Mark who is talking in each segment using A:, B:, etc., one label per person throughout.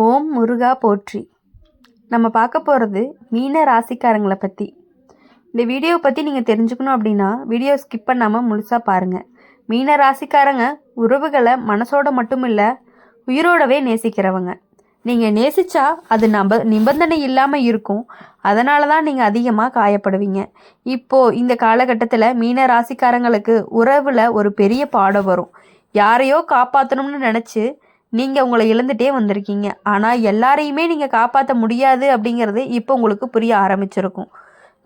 A: ஓம் முருகா போற்றி. நம்ம பார்க்க போகிறது மீன ராசிக்காரங்களை பற்றி. இந்த வீடியோவை பற்றி நீங்கள் தெரிஞ்சுக்கணும் அப்படின்னா வீடியோ ஸ்கிப் பண்ணாமல் முழுசாக பாருங்கள். மீன ராசிக்காரங்க உறவுகளை மனசோட மட்டும் இல்லை, உயிரோடவே நேசிக்கிறவங்க. நீங்கள் நேசித்தா அது நிபந்தனை இல்லாமல் இருக்கும். அதனால தான் நீங்கள் அதிகமாக காயப்படுவீங்க. இப்போது இந்த காலகட்டத்தில் மீன ராசிக்காரங்களுக்கு உறவில் ஒரு பெரிய பாடம் வரும். யாரையோ காப்பாற்றணும்னு நினச்சி நீங்கள் உங்களை இழந்துட்டே வந்திருக்கீங்க. ஆனால் எல்லாரையுமே நீங்கள் காப்பாற்ற முடியாது அப்படிங்கிறது இப்போ உங்களுக்கு புரிய ஆரம்பிச்சிருக்கும்.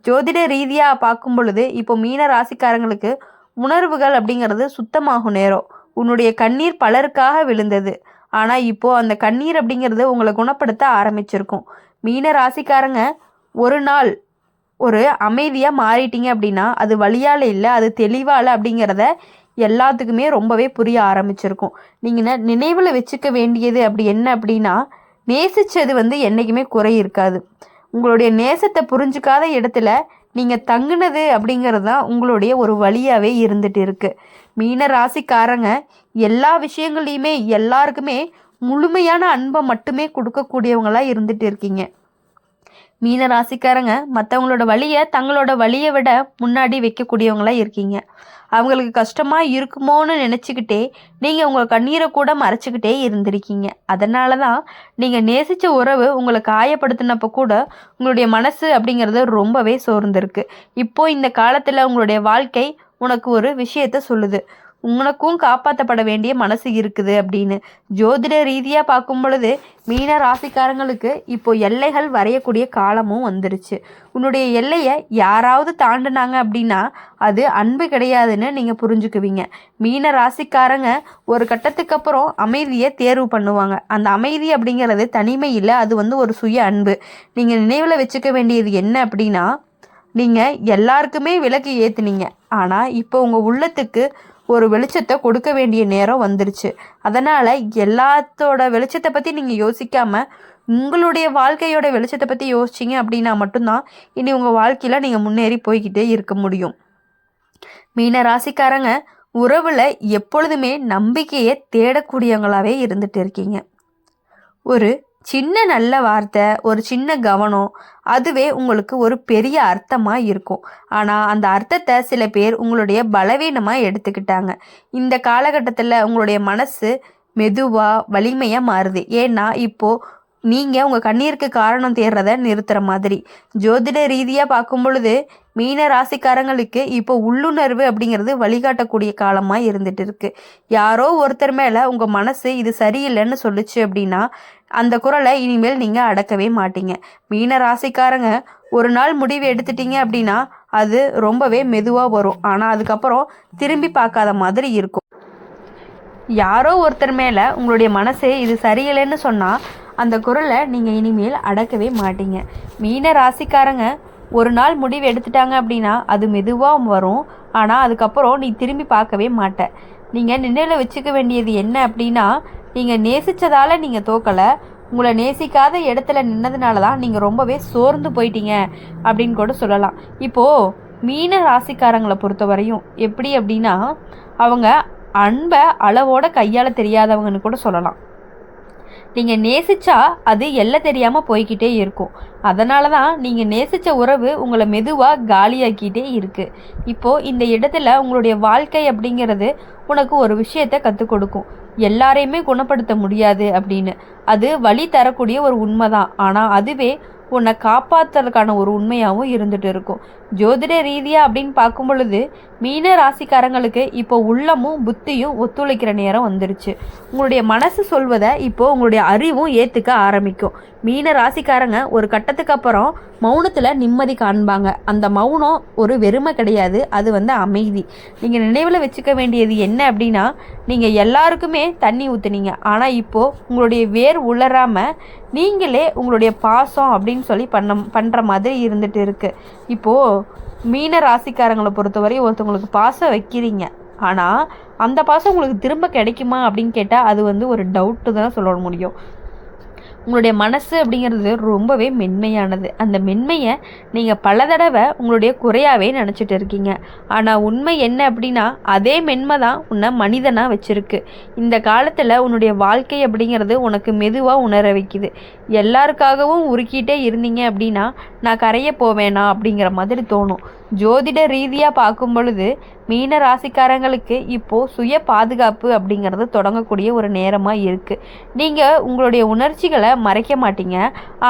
A: ஜோதிட ரீதியாக பார்க்கும் பொழுது இப்போ மீன ராசிக்காரங்களுக்கு உணர்வுகள் அப்படிங்கிறது சுத்தமாகும் நேரம். உன்னுடைய கண்ணீர் பலருக்காக விழுந்தது. ஆனால் இப்போது அந்த கண்ணீர் அப்படிங்கிறது உங்களை குணப்படுத்த ஆரம்பிச்சிருக்கும். மீன ராசிக்காரங்க ஒரு நாள் ஒரு அமைதியாக மாறிட்டீங்க அப்படின்னா அது வழியால் இல்லை, அது தெளிவால் அப்படிங்கிறத எல்லாத்துக்குமே ரொம்பவே புரிய ஆரம்பிச்சிருக்கும். நீங்கள் நினைவில் வச்சுக்க வேண்டியது அப்படி என்ன அப்படின்னா, நேசித்தது என்றைக்குமே குறை இருக்காது. உங்களுடைய நேசத்தை புரிஞ்சுக்காத இடத்துல நீங்கள் தங்குனது அப்படிங்கிறது தான் உங்களுடைய ஒரு வழியாகவே இருந்துட்டு இருக்கு. மீன ராசிக்காரங்க எல்லா விஷயங்களையுமே எல்லாருக்குமே முழுமையான அன்பை மட்டுமே கொடுக்கக்கூடியவங்களாக இருந்துட்டு இருக்கீங்க. மீன ராசிக்காரங்க மற்றவங்களோட வழியை தங்களோட வழியை விட முன்னாடி வைக்கக்கூடியவங்களா இருக்கீங்க. அவங்களுக்கு கஷ்டமாக இருக்குமோன்னு நினச்சிக்கிட்டே நீங்கள் உங்கள் கண்ணீரை கூட மறைச்சிக்கிட்டே இருந்திருக்கீங்க. அதனால தான் நீங்கள் நேசித்த உறவு உங்களை காயப்படுத்தினப்போ கூட உங்களுடைய மனசு அப்படிங்கிறது ரொம்பவே சோர்ந்துருக்கு. இப்போது இந்த காலத்தில் உங்களுடைய வாழ்க்கை உனக்கு ஒரு விஷயத்த சொல்லுது, உனக்கும் காப்பாற்றப்பட வேண்டிய மனசு இருக்குது அப்படின்னு. ஜோதிட ரீதியாக பார்க்கும் பொழுது மீன ராசிக்காரங்களுக்கு இப்போ எல்லைகள் வரையக்கூடிய காலமும் வந்துருச்சு. உன்னுடைய எல்லையை யாராவது தாண்டினாங்க அப்படின்னா அது அன்பு கிடையாதுன்னு நீங்கள் புரிஞ்சுக்குவீங்க. மீன ராசிக்காரங்க ஒரு கட்டத்துக்கு அப்புறம் அமைதியை தேர்வு பண்ணுவாங்க. அந்த அமைதி அப்படிங்கிறது தனிமை இல்லை, அது ஒரு சுய அன்பு. நீங்கள் நினைவில் வச்சுக்க வேண்டியது என்ன அப்படின்னா, நீங்கள் எல்லாருக்குமே விளக்கு ஏற்றுனீங்க, ஆனால் இப்போ உங்கள் உள்ளத்துக்கு ஒரு வெளிச்சத்தை கொடுக்க வேண்டிய நேரம் வந்துருச்சு. அதனால் எல்லாத்தோட வெளிச்சத்தை பற்றி நீங்கள் யோசிக்காமல் உங்களுடைய வாழ்க்கையோட வெளிச்சத்தை பற்றி யோசிச்சிங்க அப்படின்னா மட்டும்தான் இனி உங்கள் வாழ்க்கையில் நீங்கள் முன்னேறி போய்கிட்டே இருக்க முடியும். மீன ராசிக்காரங்க உறவில் எப்பொழுதுமே நம்பிக்கையை தேடக்கூடியவங்களாகவே இருந்துட்டு இருக்கீங்க. ஒரு சின்ன நல்ல வார்த்தை, ஒரு சின்ன கவனம், அதுவே உங்களுக்கு ஒரு பெரிய அர்த்தமாக இருக்கும். ஆனால் அந்த அர்த்தத்தை சில பேர் உங்களுடைய பலவீனமாக எடுத்துக்கிட்டாங்க. இந்த காலகட்டத்தில் உங்களுடைய மனசு மெதுவாக வலிமையாக மாறுது. ஏன்னா இப்போது நீங்கள் உங்கள் கண்ணீருக்கு காரணம் தேடுறத நிறுத்துகிற மாதிரி. ஜோதிட ரீதியாக பார்க்கும் பொழுது மீன ராசிக்காரங்களுக்கு இப்போ உள்ளுணர்வு அப்படிங்கிறது வழிகாட்டக்கூடிய காலமாக இருந்துட்டு இருக்கு. யாரோ ஒருத்தர் மேலே உங்கள் மனசு இது சரியில்லைன்னு சொல்லிச்சு அப்படின்னா அந்த குரலை இனிமேல் நீங்கள் அடக்கவே மாட்டீங்க. மீன ராசிக்காரங்க ஒரு நாள் முடிவு எடுத்துட்டீங்க அப்படின்னா அது ரொம்பவே மெதுவாக வரும். ஆனால் அதுக்கப்புறம் திரும்பி பார்க்காத மாதிரி இருக்கும். யாரோ ஒருத்தர் மேலே உங்களுடைய மனசு இது சரியில்லைன்னு சொன்னால் அந்த குரலை நீங்கள் இனிமேல் அடக்கவே மாட்டீங்க. மீன ராசிக்காரங்க ஒரு நாள் முடிவு எடுத்துட்டாங்க அப்படின்னா அது மெதுவாக வரும். ஆனால் அதுக்கப்புறம் நீ திரும்பி பார்க்கவே மாட்ட. நீங்கள் நினைவில் வச்சுக்க வேண்டியது என்ன அப்படின்னா, நீங்கள் நேசித்ததால் நீங்கள் தோக்கலை, உங்களை நேசிக்காத இடத்துல நின்னதுனால தான் நீங்கள் ரொம்பவே சோர்ந்து போயிட்டீங்க அப்படின்னு கூட சொல்லலாம். இப்போது மீன ராசிக்காரங்களை பொறுத்த வரையும் எப்படி அப்படின்னா, அவங்க அன்பை அளவோட கையாள தெரியாதவங்கன்னு கூட சொல்லலாம். நீங்கள் நேசித்தா அது எல்லை தெரியாமல் போய்கிட்டே இருக்கும். அதனால தான் நீங்கள் நேசித்த உறவு உங்களை மெதுவாக காலியாக்கிட்டே இருக்குது. இப்போது இந்த இடத்துல உங்களுடைய வாழ்க்கை அப்படிங்கிறது உனக்கு ஒரு விஷயத்தை கற்றுக் கொடுக்கும். எல்லாரையுமே குணப்படுத்த முடியாது அப்படின்னு. அது வழி தரக்கூடிய ஒரு உண்மை தான். ஆனால் அதுவே உன்னை காப்பாற்றுறதுக்கான ஒரு உண்மையாகவும் இருந்துட்டு இருக்கும். ஜோதிட ரீதியாக அப்படின்னு பார்க்கும் பொழுது மீன ராசிக்காரங்களுக்கு இப்போ உள்ளமும் புத்தியும் ஒத்துழைக்கிற நேரம் வந்துருச்சு. உங்களுடைய மனசு சொல்வதை இப்போது உங்களுடைய அறிவும் ஏற்றுக்க ஆரம்பிக்கும். மீன ராசிக்காரங்க ஒரு கட்டத்துக்கு அப்புறம் மௌனத்தில் நிம்மதி காண்பாங்க. அந்த மௌனம் ஒரு வெறுமை கிடையாது, அது அமைதி. நீங்கள் நினைவில் வச்சுக்க வேண்டியது என்ன அப்படின்னா, நீங்கள் எல்லாருக்குமே தண்ணி ஊற்றுனீங்க, ஆனால் இப்போது உங்களுடைய வேர் உலராமல் நீங்களே உங்களுடைய பாசம் அப்படின்னு சொல்லி பண்ணுற மாதிரி இருந்துட்டு இருக்குது. இப்போது மீன ராசிக்காரங்களை பொறுத்தவரை ஒருத்தவங்களுக்கு பாசம் வைக்கிறீங்க, ஆனால் அந்த பாசம் உங்களுக்கு திரும்ப கிடைக்குமா அப்படின்னு கேட்டால் அது ஒரு டவுட்டு தான் சொல்ல முடியும். உங்களுடைய மனசு அப்படிங்கிறது ரொம்பவே மென்மையானது. அந்த மென்மையை நீங்கள் பல தடவை உங்களுடைய குறையாகவே நினச்சிட்டு இருக்கீங்க. ஆனால் உண்மை என்ன அப்படின்னா, அதே மென்மை தான் உன்னை மனிதனாக வச்சுருக்கு. இந்த காலத்தில் உன்னுடைய வாழ்க்கை அப்படிங்கிறது உனக்கு மெதுவாக உணர வைக்குது. எல்லாருக்காகவும் உருக்கிட்டே இருந்தீங்க அப்படின்னா நான் கரைய போவேனா அப்படிங்கிற மாதிரி தோணும். ஜோதிட ரீதியாக பார்க்கும் பொழுது மீன ராசிக்காரங்களுக்கு இப்போது சுய பாதுகாப்பு அப்படிங்கிறது தொடங்கக்கூடிய ஒரு நேரமாக இருக்குது. நீங்கள் உங்களுடைய உணர்ச்சிகளை மறைக்க மாட்டீங்க,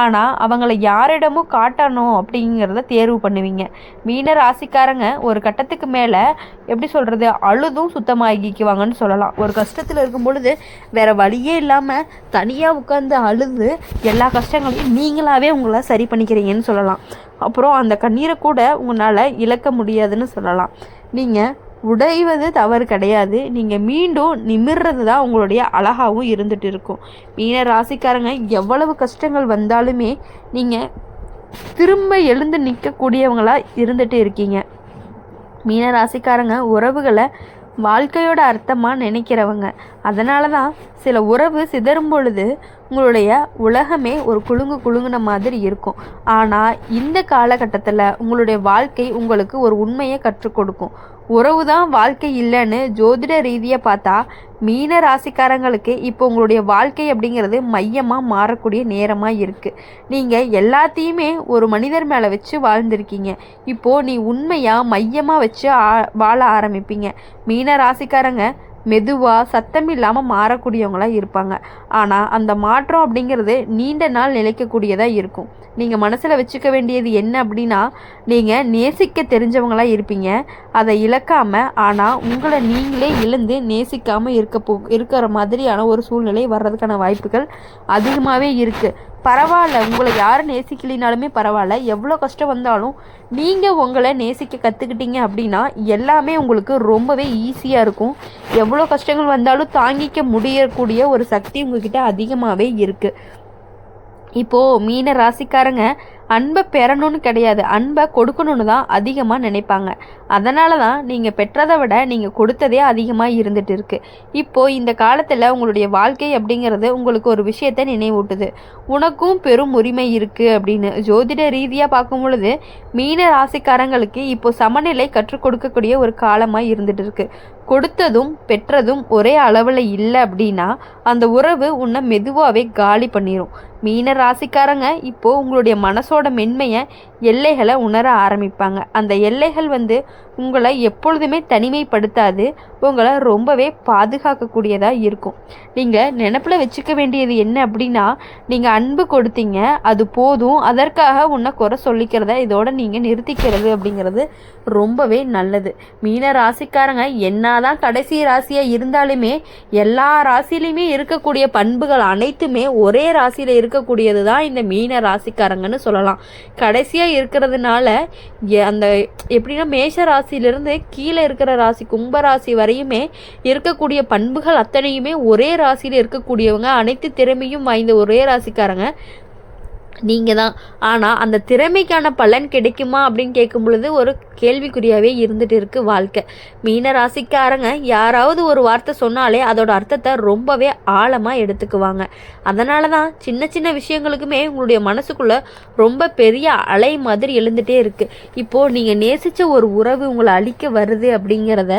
A: ஆனால் அவங்கள யாரிடமும் காட்டணும் அப்படிங்கிறத தேர்வு பண்ணுவீங்க. மீன ராசிக்காரங்க ஒரு கட்டத்துக்கு மேலே எப்படி சொல்கிறது, அழுதும் சுத்தமாகிக்குவாங்கன்னு சொல்லலாம். ஒரு கஷ்டத்தில் இருக்கும் பொழுது வேறு வழியே இல்லாமல் தனியாக உட்காந்து அழுது எல்லா கஷ்டங்களையும் நீங்களாகவே உங்களை சரி பண்ணிக்கிறீங்கன்னு சொல்லலாம். அப்புறம் அந்த கண்ணீரை கூட உங்களால் இழக்க முடியாதுன்னு சொல்லலாம். நீங்கள் உடைவது தவறு கிடையாது, நீங்கள் மீண்டும் நிமிர்றது தான் உங்களுடைய அழகாகவும் இருந்துட்டு இருக்கும். மீன ராசிக்காரங்க எவ்வளவு கஷ்டங்கள் வந்தாலுமே நீங்கள் திரும்ப எழுந்து நிற்கக்கூடியவங்களாக இருந்துட்டு இருக்கீங்க. மீன ராசிக்காரங்க உறவுகளை வாழ்க்கையோட அர்த்தமாக நினைக்கிறவங்க. அதனால தான் சில உறவு சிதறும் பொழுது உங்களுடைய உலகமே ஒரு குலுங்குன மாதிரி இருக்கும். ஆனால் இந்த காலகட்டத்தில் உங்களுடைய வாழ்க்கை உங்களுக்கு ஒரு உண்மையை கற்றுக் கொடுக்கும். உறவு தான் வாழ்க்கை இல்லைன்னு ஜோதிட ரீதியாக பார்த்தா மீன ராசிக்காரங்களுக்கு இப்போ உங்களுடைய வாழ்க்கை அப்படிங்கிறது மையமாக மாறக்கூடிய நேரமாக இருக்குது. நீங்கள் எல்லாத்தையுமே ஒரு மனிதர் மேலே வச்சு வாழ்ந்திருக்கீங்க. இப்போது நீ உண்மையாக மையமாக வச்சு வாழ ஆரம்பிப்பீங்க. மீன ராசிக்காரங்க மெதுவாக சத்தம் இல்லாமல் மாறக்கூடியவங்களாக இருப்பாங்க. ஆனால் அந்த மாற்றம் அப்படிங்கிறது நீண்ட நாள் நிலைக்கக்கூடியதாக இருக்கும். நீங்கள் மனசில் வச்சுக்க வேண்டியது என்ன அப்படின்னா, நீங்கள் நேசிக்க தெரிஞ்சவங்களாக இருப்பீங்க. அதை இழக்காமல், ஆனால் உங்களை நீங்களே இழந்து நேசிக்காமல் இருக்கிற மாதிரியான ஒரு சூழ்நிலை வர்றதுக்கான வாய்ப்புகள் அதிகமாகவே இருக்குது. பரவாயில்ல, உங்களை யாரும் நேசிக்கலினாலுமே பரவாயில்ல, எவ்வளோ கஷ்டம் வந்தாலும் நீங்கள் உங்களை நேசிக்க கற்றுக்கிட்டீங்க அப்படின்னா எல்லாமே உங்களுக்கு ரொம்பவே ஈஸியாக இருக்கும். எவ்வளோ கஷ்டங்கள் வந்தாலும் தாங்கிக்க முடியக்கூடிய ஒரு சக்தி உங்ககிட்ட அதிகமாகவே இருக்குது. இப்போது மீன ராசிக்காரங்க அன்பை பெறணும்னு கிடையாது, அன்பை கொடுக்கணுன்னு தான் அதிகமாக நினைப்பாங்க. அதனால தான் நீங்கள் பெற்றதை விட நீங்கள் கொடுத்ததே அதிகமாக இருந்துகிட்டு இருக்குது. இப்போது இந்த காலத்தில் உங்களுடைய வாழ்க்கை அப்படிங்கிறது உங்களுக்கு ஒரு விஷயத்தை நினைவூட்டுது. உனக்கும் பெரும் உரிமை இருக்குது அப்படின்னு ஜோதிட ரீதியாக பார்க்கும் பொழுது மீன ராசிக்காரங்களுக்கு இப்போ சமநிலை கற்றுக் கொடுக்கக்கூடிய ஒரு காலமாக இருந்துகிட்டு இருக்குது. கொடுத்ததும் பெற்றதும் ஒரே அளவில் இல்லை அப்படின்னா அந்த உறவு உன்னை மெதுவாகவே காலி பண்ணிடும். மீன ராசிக்காரங்க இப்போது உங்களுடைய மனசோட மென்மையை எல்லைகளை உணர ஆரம்பிப்பாங்க. அந்த எல்லைகள் உங்களை எப்பொழுதுமே தனிமைப்படுத்தாது, உங்களை ரொம்பவே பாதுகாக்கக்கூடியதாக இருக்கும். நீங்கள் நினப்பில் வச்சுக்க வேண்டியது என்ன அப்படின்னா, நீங்கள் அன்பு கொடுத்தீங்க, அது போதும், அதற்காக உன்னை குறை சொல்லிக்கிறத இதோட நீங்கள் நிறுத்திக்கிறது அப்படிங்கிறது ரொம்பவே நல்லது. மீன ராசிக்காரங்க என்னதான் கடைசி ராசியாக இருந்தாலுமே எல்லா ராசிலையுமே இருக்கக்கூடிய பண்புகள் அனைத்துமே ஒரே ராசியில் இருக்கக்கூடியது தான் இந்த மீன ராசிக்காரங்கன்னு சொல்லலாம். கடைசியாக இருக்கிறதுனால அந்த எப்படின்னா மேஷ ராசியிலிருந்து கீழே இருக்கிற ராசி கும்பராசி வரையுமே இருக்கக்கூடிய பண்புகள் அத்தனையுமே ஒரே ராசியில் இருக்கக்கூடியவங்க. அனைத்து திறமையும் வாய்ந்த ஒரே ராசிக்காரங்க நீங்கள் தான். ஆனால் அந்த திறமைக்கான பலன் கிடைக்குமா அப்படின்னு கேட்கும் பொழுது ஒரு கேள்விக்குறியாகவே இருந்துகிட்டு இருக்குது வாழ்க்கை. மீன ராசிக்காரங்க யாராவது ஒரு வார்த்தை சொன்னாலே அதோட அர்த்தத்தை ரொம்பவே ஆழமாக எடுத்துக்குவாங்க. அதனால தான் சின்ன சின்ன விஷயங்களுக்குமே உங்களுடைய மனசுக்குள்ளே ரொம்ப பெரிய அலை மாதிரி எழுந்துகிட்டே இருக்குது. இப்போது நீங்கள் நேசித்த ஒரு உறவு உங்களை அழிக்க வருது அப்படிங்கிறத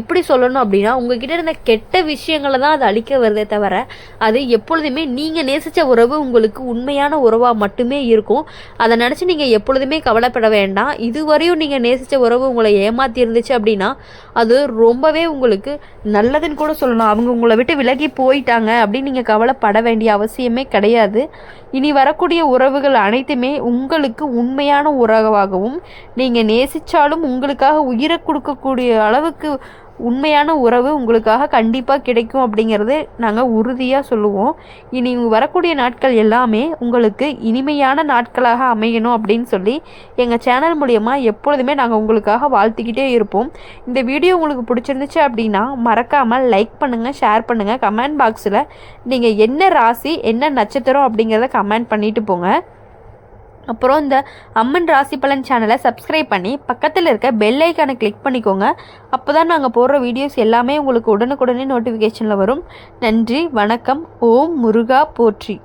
A: எப்படி சொல்லணும் அப்படின்னா, உங்ககிட்ட இருந்த கெட்ட விஷயங்களை தான் அது அழிக்க வருதே தவிர அது எப்பொழுதுமே நீங்கள் நேசித்த உறவு உங்களுக்கு உண்மையான உறவாக மட்டுமே இருக்கும். அதை நினச்சி நீங்கள் எப்பொழுதுமே கவலைப்பட வேண்டாம். இதுவரையும் நீங்கள் நேசித்த உறவு உங்களை ஏமாற்றி இருந்துச்சு அப்படின்னா அது ரொம்பவே உங்களுக்கு நல்லதுன்னு கூட சொல்லலாம். அவங்க உங்களை விட்டு விலகி போயிட்டாங்க அப்படின்னு நீங்கள் கவலைப்பட வேண்டிய அவசியமே கிடையாது. இனி வரக்கூடிய உறவுகள் அனைத்துமே உங்களுக்கு உண்மையான உறவாகவும், நீங்கள் நேசித்தாலும் உங்களுக்காக உயிரை கொடுக்கக்கூடிய அளவுக்கு உண்மையான உறவு உங்களுக்காக கண்டிப்பாக கிடைக்கும் அப்படிங்கிறது நாங்கள் உறுதியாக சொல்லுவோம். இனி வரக்கூடிய நாட்கள் எல்லாமே உங்களுக்கு இனிமையான நாட்களாக அமையணும் அப்படின்னு சொல்லி எங்கள் சேனல் மூலமா எப்பொழுதுமே நாங்கள் உங்களுக்காக வாழ்த்திக்கிட்டே இருப்போம். இந்த வீடியோ உங்களுக்கு பிடிச்சிருந்துச்சு அப்படின்னா மறக்காமல் லைக் பண்ணுங்கள், ஷேர் பண்ணுங்கள். கமெண்ட் பாக்ஸில் நீங்கள் என்ன ராசி என்ன நட்சத்திரம் அப்படிங்கிறத கமெண்ட் பண்ணிட்டு போங்க. அப்புறம் இந்த அம்மன் ராசி பலன் சேனலை சப்ஸ்கிரைப் பண்ணி பக்கத்தில் இருக்க பெல் ஐக்கானை கிளிக் பண்ணிக்கோங்க. அப்போ தான் நாங்கள் போடுற வீடியோஸ் எல்லாமே உங்களுக்கு உடனுக்குடனே நோட்டிஃபிகேஷனில் வரும். நன்றி, வணக்கம். ஓம் முருகா போற்றி.